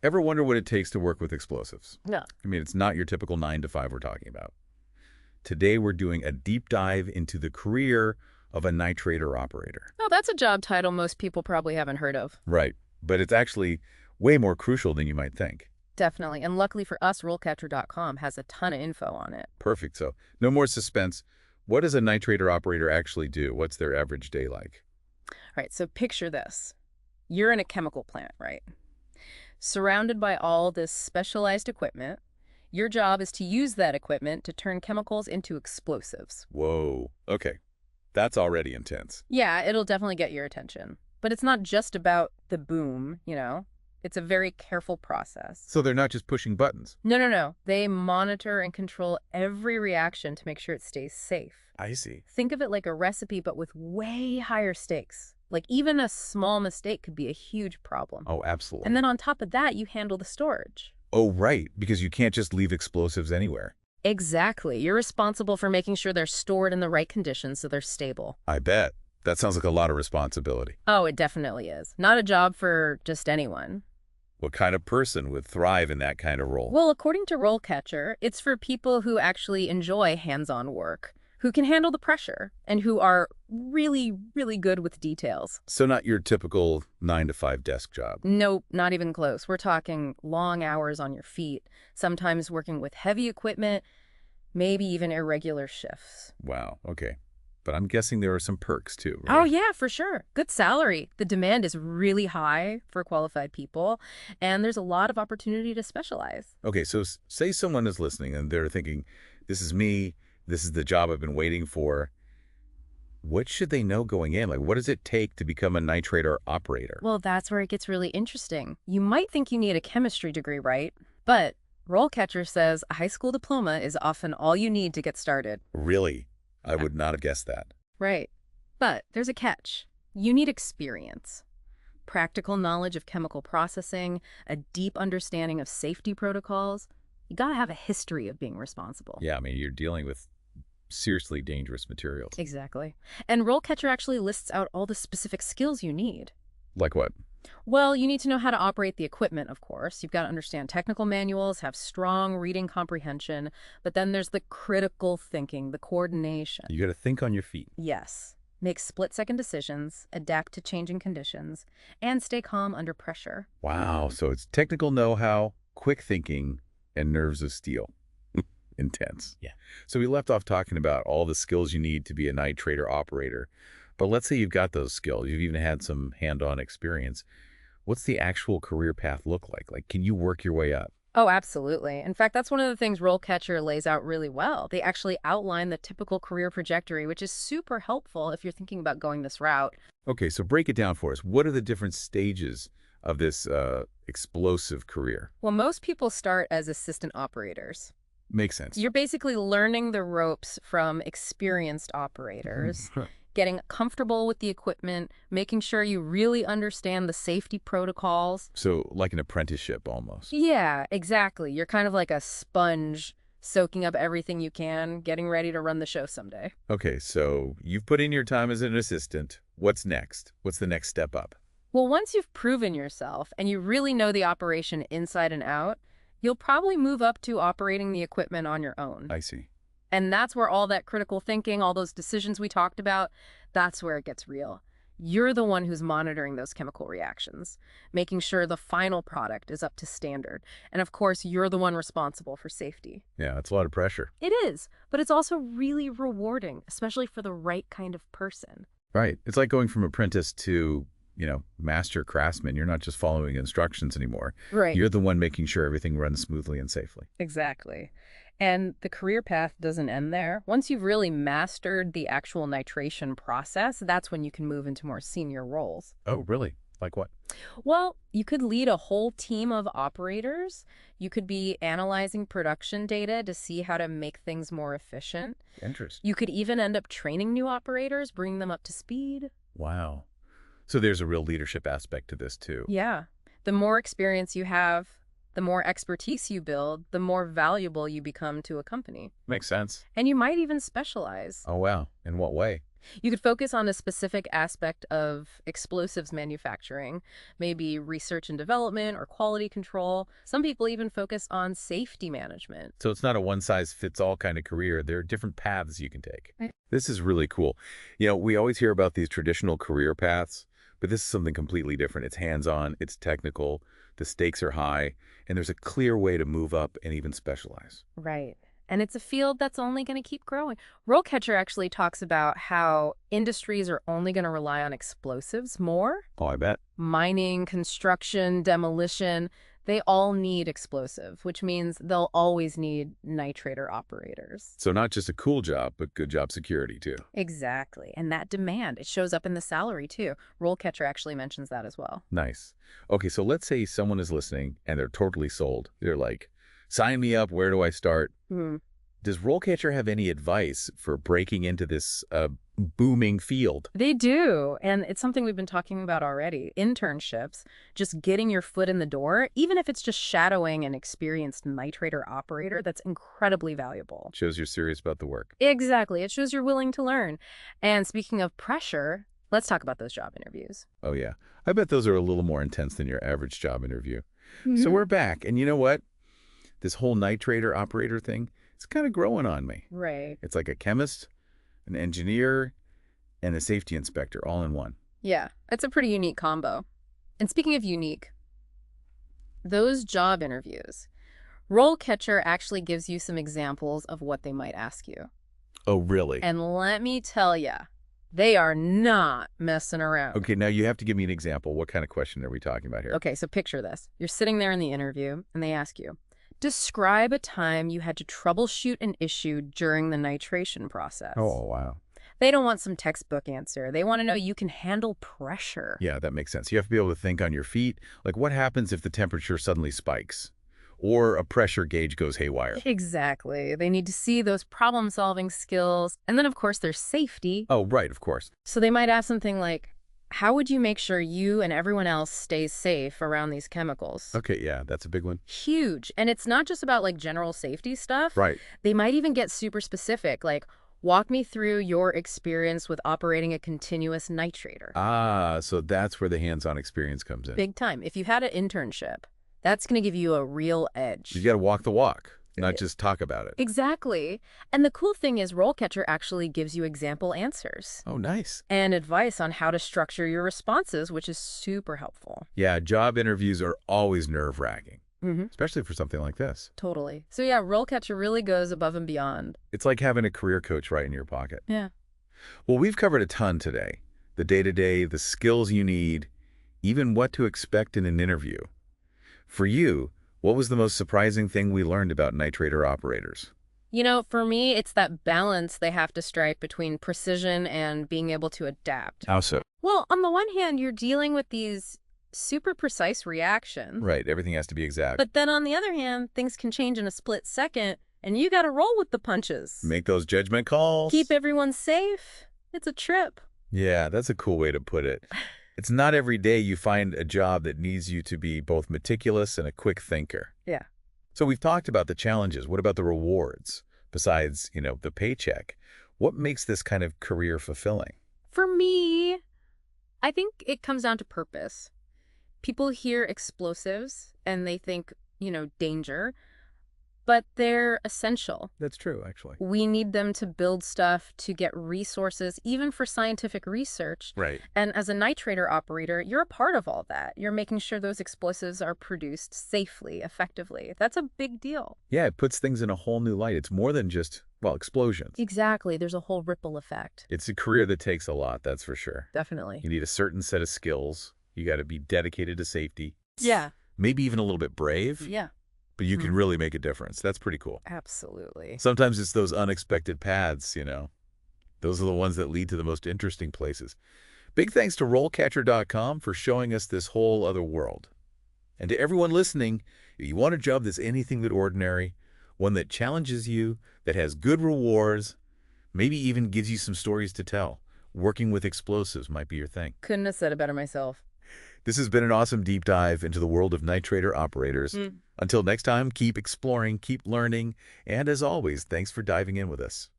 Ever wonder what it takes to work with explosives? No. I mean, it's not your typical 9 to 5 we're talking about. Today, we're doing a deep dive into the career of a nitrator operator. Oh, that's a job title most people probably haven't heard of. Right. But it's actually way more crucial than you might think. Definitely. And luckily for us, RoleCatcher.com has a ton of info on it. Perfect. So no more suspense. What does a nitrator operator actually do? What's their average day like? All right, so picture this. You're in a chemical plant, right? Surrounded by all this specialized equipment. Your job is to use that equipment to turn chemicals into explosives. Whoa. Okay. That's already intense. Yeah, it'll definitely get your attention. But it's not just about the boom, you know? It's a very careful process. So they're not just pushing buttons. No. They monitor and control every reaction to make sure it stays safe. I see. Think of it like a recipe, but with way higher stakes. Like even a small mistake could be a huge problem. Oh, absolutely. And then on top of that, you handle the storage. Oh, right. Because you can't just leave explosives anywhere. Exactly. You're responsible for making sure they're stored in the right conditions so they're stable. I bet. That sounds like a lot of responsibility. Oh, it definitely is. Not a job for just anyone. What kind of person would thrive in that kind of role? Well, according to RoleCatcher, it's for people who actually enjoy hands-on work, who can handle the pressure, and who are really, really good with details. So not your typical 9 to 5 desk job. Nope, not even close. We're talking long hours on your feet, sometimes working with heavy equipment, maybe even irregular shifts. Wow. Okay. But I'm guessing there are some perks too, right? Oh, yeah, for sure. Good salary. The demand is really high for qualified people, and there's a lot of opportunity to specialize. Okay, so say someone is listening and they're thinking, this is me, this is the job I've been waiting for. What should they know going in? Like, what does it take to become a nitrator operator? Well, that's where it gets really interesting. You might think you need a chemistry degree, right? But RoleCatcher says a high school diploma is often all you need to get started. Really? I would not have guessed that. Right. But there's a catch. You need experience. Practical knowledge of chemical processing, a deep understanding of safety protocols. You gotta have a history of being responsible. Yeah, I mean, you're dealing with seriously dangerous materials. Exactly. And RoleCatcher actually lists out all the specific skills you need. Like what? Well, you need to know how to operate the equipment, of course. You've got to understand technical manuals, have strong reading comprehension, but then there's the critical thinking, the coordination. You got to think on your feet. Yes. Make split-second decisions, adapt to changing conditions, and stay calm under pressure. Wow, so it's technical know-how, quick thinking, and nerves of steel. Intense. Yeah. So we left off talking about all the skills you need to be a nitrator operator. But let's say you've got those skills. You've even had some hand-on experience. What's the actual career path look like? Like, can you work your way up? Oh, absolutely. In fact, that's one of the things RoleCatcher lays out really well. They actually outline the typical career trajectory, which is super helpful if you're thinking about going this route. Okay, so break it down for us. What are the different stages of this explosive career? Well, most people start as assistant operators. Makes sense. You're basically learning the ropes from experienced operators. Getting comfortable with the equipment, making sure you really understand the safety protocols. So like an apprenticeship almost. Yeah, exactly. You're kind of like a sponge, soaking up everything you can, getting ready to run the show someday. Okay, so you've put in your time as an assistant. What's next? What's the next step up? Well, once you've proven yourself and you really know the operation inside and out, you'll probably move up to operating the equipment on your own. I see. And that's where all that critical thinking, all those decisions we talked about, that's where it gets real. You're the one who's monitoring those chemical reactions, making sure the final product is up to standard. And of course, you're the one responsible for safety. Yeah, that's a lot of pressure. It is, but it's also really rewarding, especially for the right kind of person. Right. It's like going from apprentice to, master craftsman. You're not just following instructions anymore. Right. You're the one making sure everything runs smoothly and safely. Exactly. And the career path doesn't end there. Once you've really mastered the actual nitration process, that's when you can move into more senior roles. Oh, really? Like what? Well, you could lead a whole team of operators. You could be analyzing production data to see how to make things more efficient. Interesting. You could even end up training new operators, bring them up to speed. Wow. So there's a real leadership aspect to this too. Yeah. The more experience you have, the more expertise you build, the more valuable you become to a company. Makes sense. And you might even specialize. Oh, wow. In what way? You could focus on a specific aspect of explosives manufacturing, maybe research and development or quality control. Some people even focus on safety management. So it's not a one-size-fits-all kind of career. There are different paths you can take. Right. This is really cool. We always hear about these traditional career paths, but this is something completely different. It's hands-on, it's technical, the stakes are high, and there's a clear way to move up and even specialize. Right. And it's a field that's only going to keep growing. RoleCatcher actually talks about how industries are only going to rely on explosives more. Oh, I bet. Mining, construction, demolition, they all need explosive, which means they'll always need nitrator operators. So not just a cool job, but good job security too. Exactly. And that demand, it shows up in the salary too. RoleCatcher actually mentions that as well. Nice. Okay, so let's say someone is listening and they're totally sold. They're like, sign me up, where do I start? Hmm. Does RoleCatcher have any advice for breaking into this booming field? They do. And it's something we've been talking about already. Internships, just getting your foot in the door, even if it's just shadowing an experienced nitrator operator, that's incredibly valuable. Shows you're serious about the work. Exactly. It shows you're willing to learn. And speaking of pressure, let's talk about those job interviews. Oh, yeah. I bet those are a little more intense than your average job interview. So we're back. And you know what? This whole nitrator operator thing, it's kind of growing on me. Right. It's like a chemist, an engineer, and a safety inspector all in one. Yeah, it's a pretty unique combo. And speaking of unique, those job interviews, RoleCatcher actually gives you some examples of what they might ask you. Oh, really? And let me tell you, they are not messing around. Okay, now you have to give me an example. What kind of question are we talking about here? Okay, so picture this. You're sitting there in the interview, and they ask you, describe a time you had to troubleshoot an issue during the nitration process. Oh, wow. They don't want some textbook answer. They want to know you can handle pressure. Yeah, that makes sense. You have to be able to think on your feet. Like, what happens if the temperature suddenly spikes? Or a pressure gauge goes haywire? Exactly. They need to see those problem-solving skills. And then, of course, there's safety. Oh, right, of course. So they might ask something like, how would you make sure you and everyone else stays safe around these chemicals? Okay, yeah, that's a big one. Huge. And it's not just about, like, general safety stuff. Right. They might even get super specific, like, walk me through your experience with operating a continuous nitrator. Ah, so that's where the hands-on experience comes in. Big time. If you had an internship, that's going to give you a real edge. You got to walk the walk, not just talk about it. Exactly. And the cool thing is RoleCatcher actually gives you example answers Oh, nice. and advice on how to structure your responses, which is super helpful. Yeah, job interviews are always nerve-wracking, Mm-hmm. especially for something like this. Totally. So yeah, RoleCatcher really goes above and beyond. It's like having a career coach right in your pocket. Yeah. Well, we've covered a ton today. The day-to-day, the skills you need, even what to expect in an interview. For you, what was the most surprising thing we learned about nitrator operators? You know, for me, it's that balance they have to strike between precision and being able to adapt. How so? Well, on the one hand, you're dealing with these super precise reactions. Right, everything has to be exact. But then on the other hand, things can change in a split second, and you got to roll with the punches. Make those judgment calls. Keep everyone safe. It's a trip. Yeah, that's a cool way to put it. It's not every day you find a job that needs you to be both meticulous and a quick thinker. Yeah. So we've talked about the challenges. What about the rewards? Besides, the paycheck, what makes this kind of career fulfilling? For me, I think it comes down to purpose. People hear explosives and they think, danger, but they're essential. That's true, actually. We need them to build stuff, to get resources, even for scientific research. Right. And as a nitrator operator, you're a part of all that. You're making sure those explosives are produced safely, effectively. That's a big deal. Yeah, it puts things in a whole new light. It's more than just, explosions. Exactly. There's a whole ripple effect. It's a career that takes a lot, that's for sure. Definitely. You need a certain set of skills. You got to be dedicated to safety. Yeah. Maybe even a little bit brave. Yeah. But you can really make a difference. That's pretty cool. Absolutely. Sometimes it's those unexpected paths, Those are the ones that lead to the most interesting places. Big thanks to RoleCatcher.com for showing us this whole other world. And to everyone listening, if you want a job that's anything but ordinary, one that challenges you, that has good rewards, maybe even gives you some stories to tell, working with explosives might be your thing. Couldn't have said it better myself. This has been an awesome deep dive into the world of nitrator operators. Until next time, keep exploring, keep learning, and as always, thanks for diving in with us.